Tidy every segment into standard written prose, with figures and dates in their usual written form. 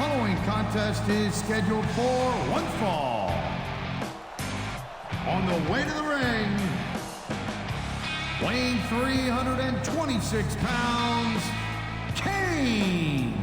following contest is scheduled for one fall. On the way to the ring, weighing 326 pounds, Kane.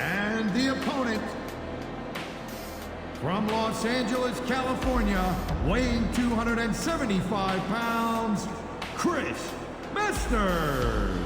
And the opponent, from Los Angeles, California, weighing 275 pounds, Chris Masters.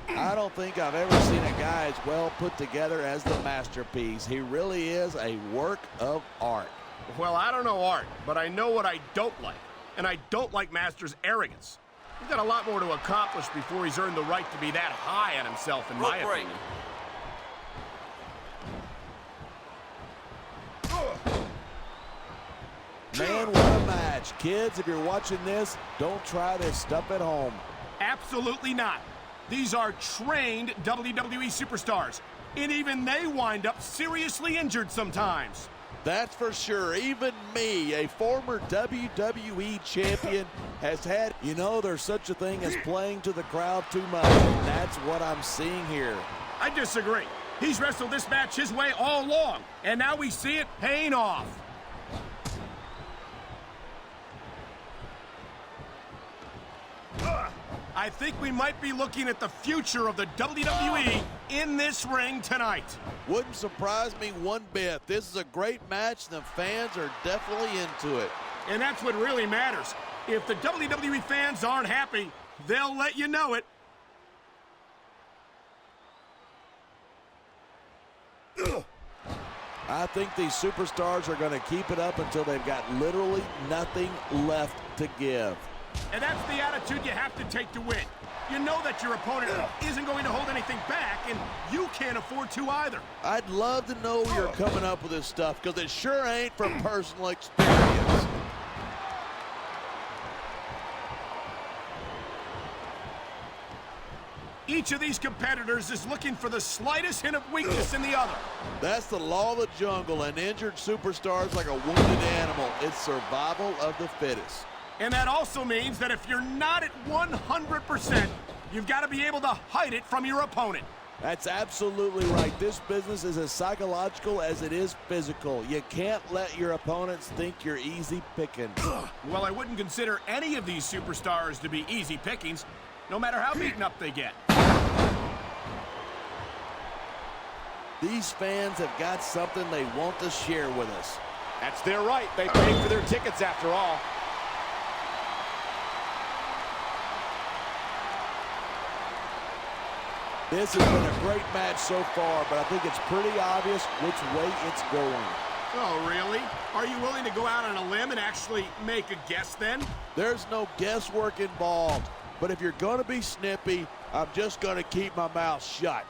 I don't think I've ever seen a guy as well put together as the Masterpiece. He really is a work of art. Well, I don't know art, but I know what I don't like. And I don't like Master's arrogance. He's got a lot more to accomplish before he's earned the right to be that high on himself, in my opinion. Man, what a match. Kids, if you're watching this, don't try this stuff at home. Absolutely not. These are trained WWE superstars, and even they wind up seriously injured sometimes. That's for sure. Even me, a former WWE champion, has had, you know, there's such a thing as playing to the crowd too much, and that's what I'm seeing here. I disagree. He's wrestled this match his way all along, and now we see it paying off. I think we might be looking at the future of the WWE in this ring tonight. Wouldn't surprise me one bit. This is a great match, and the fans are definitely into it. And that's what really matters. If the WWE fans aren't happy, they'll let you know it. I think these superstars are going to keep it up until they've got literally nothing left to give. And that's the attitude you have to take to win. You know that your opponent isn't going to hold anything back, and you can't afford to either. I'd love to know where you're coming up with this stuff, because it sure ain't from personal experience. Each of these competitors is looking for the slightest hint of weakness in the other. That's the law of the jungle. An injured superstar is like a wounded animal. It's survival of the fittest. And that also means that if you're not at 100%, you've got to be able to hide it from your opponent. That's absolutely right. This business is as psychological as it is physical. You can't let your opponents think you're easy pickings. Well, I wouldn't consider any of these superstars to be easy pickings, no matter how beaten up they get. These fans have got something they want to share with us. That's their right. They paid for their tickets after all. This has been a great match so far, but I think it's pretty obvious which way it's going. Oh, really? Are you willing to go out on a limb and actually make a guess then? There's no guesswork involved, but if you're going to be snippy, I'm just going to keep my mouth shut.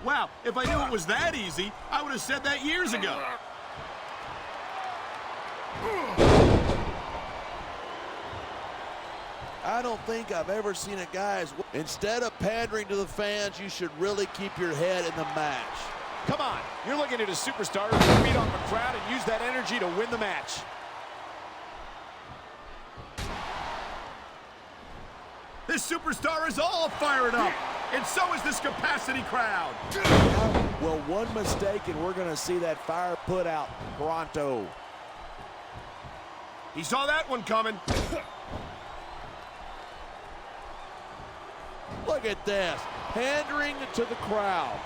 Wow, if I knew it was that easy, I would have said that years ago. I don't think I've ever seen a guy as... Instead of pandering to the fans, you should really keep your head in the match. Come on, you're looking at a superstar who can beat on the crowd and use that energy to win the match. This superstar is all fired up, and so is this capacity crowd. Yeah, well, one mistake and we're going to see that fire put out pronto. He saw that one coming. Look at this, pandering to the crowd.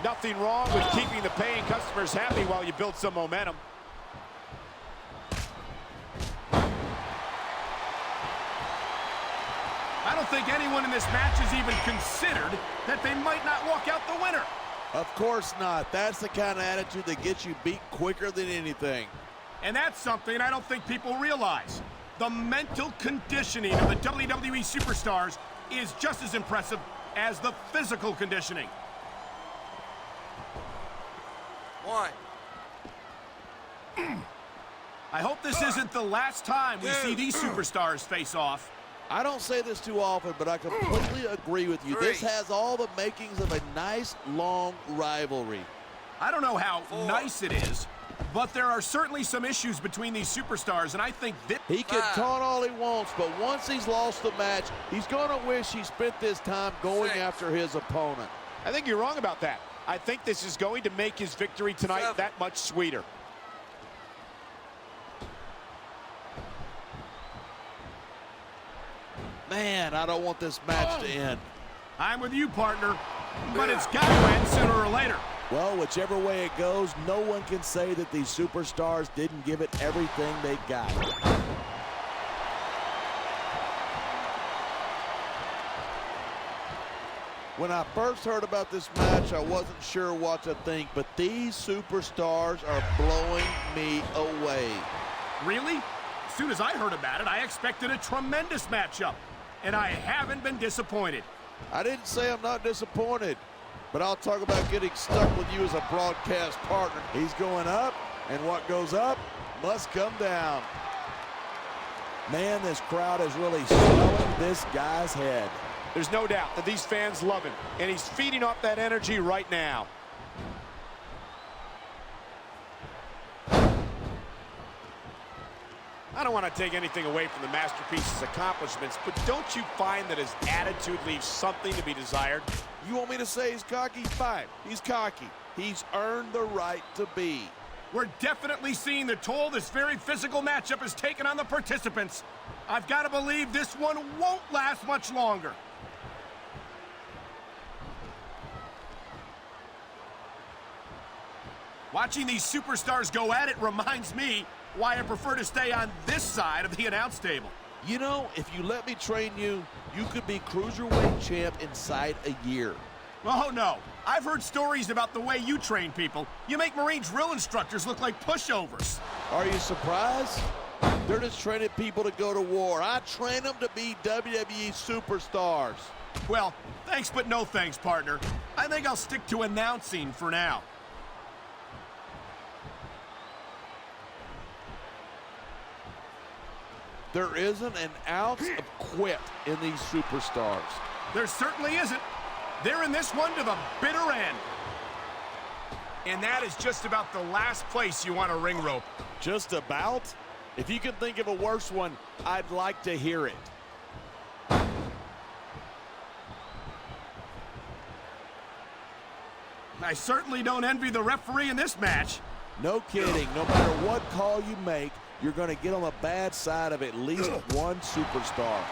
Nothing wrong with keeping the paying customers happy while you build some momentum. I don't think anyone in this match has even considered that they might not walk out the winner. Of course not. That's the kind of attitude that gets you beat quicker than anything. And that's something I don't think people realize. The mental conditioning of the WWE superstars is just as impressive as the physical conditioning. One. I hope this isn't the last time we see these superstars face off. I don't say this too often, but I completely agree with you. This has all the makings of a nice, long rivalry. I don't know how nice it is, but there are certainly some issues between these superstars, and I think that... He can taunt all he wants, but once he's lost the match, he's going to wish he spent this time going after his opponent. I think you're wrong about that. I think this is going to make his victory tonight that much sweeter. Man, I don't want this match to end. I'm with you, partner, but it's got to end sooner or later. Well, whichever way it goes, no one can say that these superstars didn't give it everything they got. When I first heard about this match, I wasn't sure what to think, but these superstars are blowing me away. Really? As soon as I heard about it, I expected a tremendous matchup, and I haven't been disappointed. I didn't say I'm not disappointed, but I'll talk about getting stuck with you as a broadcast partner. He's going up, and what goes up must come down. Man, this crowd is really swelling this guy's head. There's no doubt that these fans love him, and he's feeding off that energy right now. I don't want to take anything away from the Masterpiece's accomplishments, but don't you find that his attitude leaves something to be desired? You want me to say he's cocky? Fine, he's cocky. He's earned the right to be. We're definitely seeing the toll this very physical matchup has taken on the participants. I've got to believe this one won't last much longer. Watching these superstars go at it reminds me why I prefer to stay on this side of the announce table. You know, if you let me train you, you could be Cruiserweight champ inside a year. Oh, no. I've heard stories about the way you train people. You make Marine drill instructors look like pushovers. Are you surprised? They're just training people to go to war. I train them to be WWE superstars. Well, thanks but no thanks, partner. I think I'll stick to announcing for now. There isn't an ounce of quit in these superstars. There certainly isn't. They're in this one to the bitter end. And that is just about the last place you want a ring rope. Just about? If you can think of a worse one, I'd like to hear it. I certainly don't envy the referee in this match. No kidding. No matter what call you make, you're going to get on the bad side of at least one superstar.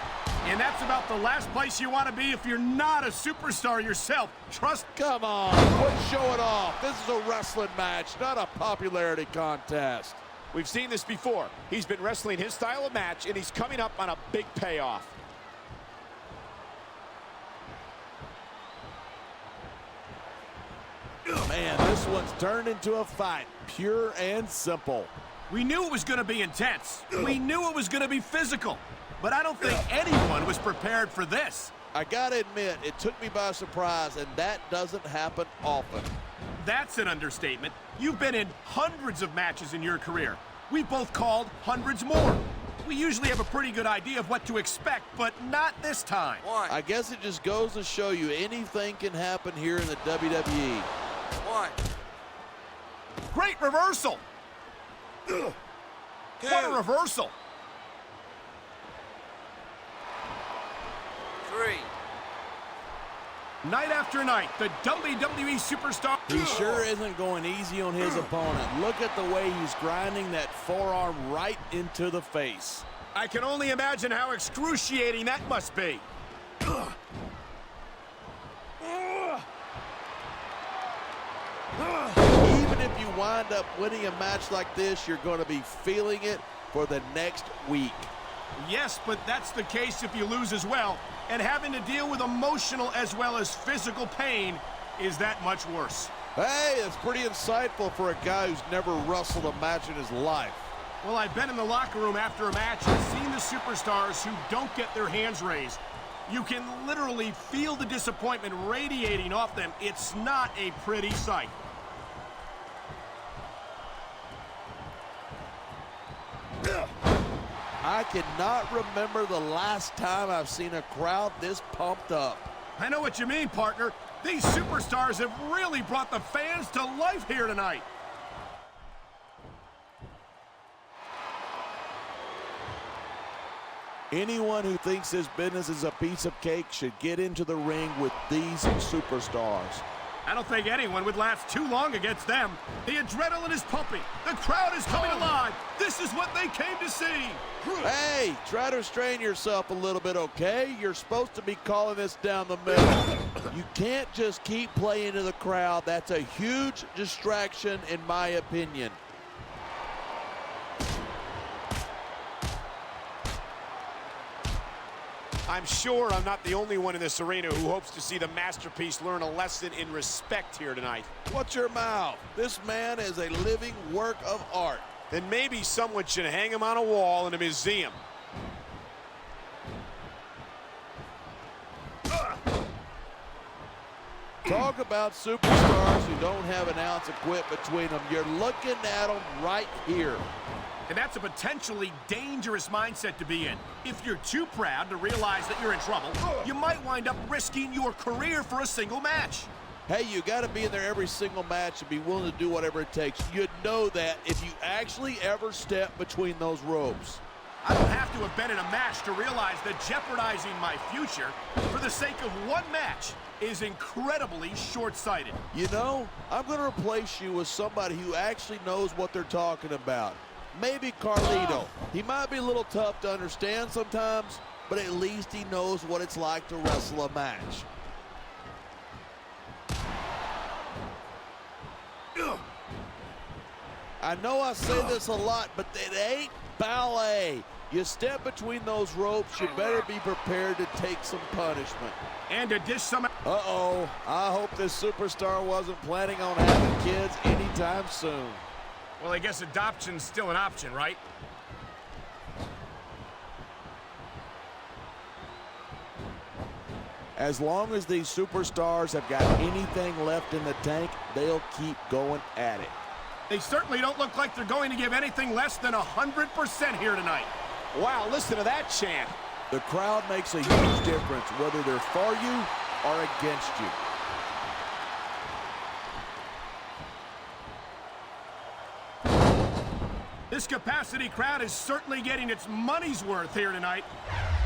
And that's about the last place you want to be if you're not a superstar yourself. Trust. Come on, quit showing off. This is a wrestling match, not a popularity contest. We've seen this before. He's been wrestling his style of match, and he's coming up on a big payoff. Man, this one's turned into a fight, pure and simple. We knew it was going to be intense. We knew it was going to be physical. But I don't think anyone was prepared for this. I gotta admit, it took me by surprise, and that doesn't happen often. That's an understatement. You've been in hundreds of matches in your career. We both called hundreds more. We usually have a pretty good idea of what to expect, but not this time. One. I guess it just goes to show you anything can happen here in the WWE. One. Great reversal. Two. What a reversal. 3. Night after night, the WWE superstar. He sure isn't going easy on his opponent. Look at the way he's grinding that forearm right into the face. I can only imagine how excruciating that must be. Even if you wind up winning a match like this, you're going to be feeling it for the next week. Yes, but that's the case if you lose as well. And having to deal with emotional as well as physical pain is that much worse. Hey, it's pretty insightful for a guy who's never wrestled a match in his life. Well, I've been in the locker room after a match and seen the superstars who don't get their hands raised. You can literally feel the disappointment radiating off them. It's not a pretty sight. I cannot remember the last time I've seen a crowd this pumped up. I know what you mean, partner. These superstars have really brought the fans to life here tonight. Anyone who thinks this business is a piece of cake should get into the ring with these superstars. I don't think anyone would last too long against them. The adrenaline is pumping. The crowd is coming alive. This is what they came to see. Hey, try to restrain yourself a little bit, okay? You're supposed to be calling this down the middle. You can't just keep playing to the crowd. That's a huge distraction, in my opinion. I'm sure I'm not the only one in this arena who hopes to see the masterpiece learn a lesson in respect here tonight. Watch your mouth. This man is a living work of art. Then maybe someone should hang him on a wall in a museum. Talk about superstars who don't have an ounce of quit between them. You're looking at them right here. And that's a potentially dangerous mindset to be in. If you're too proud to realize that you're in trouble, you might wind up risking your career for a single match. Hey, you got to be in there every single match and be willing to do whatever it takes. You'd know that if you actually ever step between those ropes. I don't have to have been in a match to realize that jeopardizing my future for the sake of one match is incredibly short-sighted. You know, I'm going to replace you with somebody who actually knows what they're talking about. Maybe Carlito. He might be a little tough to understand sometimes, but at least he knows what it's like to wrestle a match. I know I say this a lot, but it ain't ballet. You step between those ropes, you better be prepared to take some punishment. And to dish some... Uh-oh. I hope this superstar wasn't planning on having kids anytime soon. Well, I guess adoption's still an option, right? As long as these superstars have got anything left in the tank, they'll keep going at it. They certainly don't look like they're going to give anything less than 100% here tonight. Wow, listen to that chant. The crowd makes a huge difference, whether they're for you are against you. This capacity crowd is certainly getting its money's worth here tonight.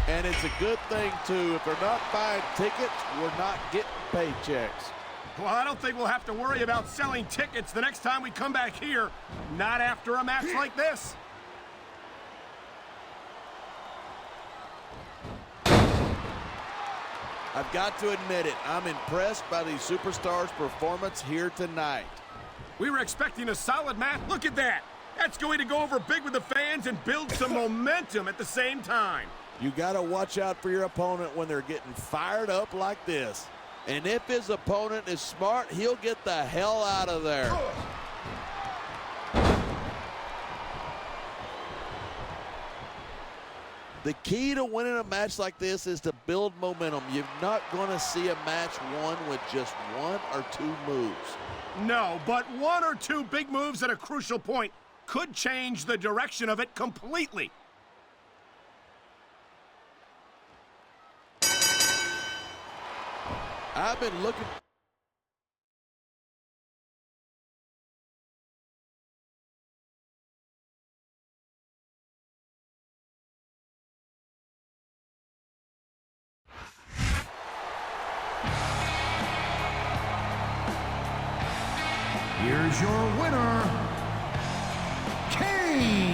And it's a good thing, too. If they're not buying tickets, we're not getting paychecks. Well, I don't think we'll have to worry about selling tickets the next time we come back here. Not after a match like this. I've got to admit it, I'm impressed by these superstars' performance here tonight. We were expecting a solid match. Look at that. That's going to go over big with the fans and build some momentum at the same time. You got to watch out for your opponent when they're getting fired up like this. And if his opponent is smart, he'll get the hell out of there. The key to winning a match like this is to build momentum. You're not going to see a match won with just one or two moves. No, but one or two big moves at a crucial point could change the direction of it completely. I've been looking. Here's your winner, Kane.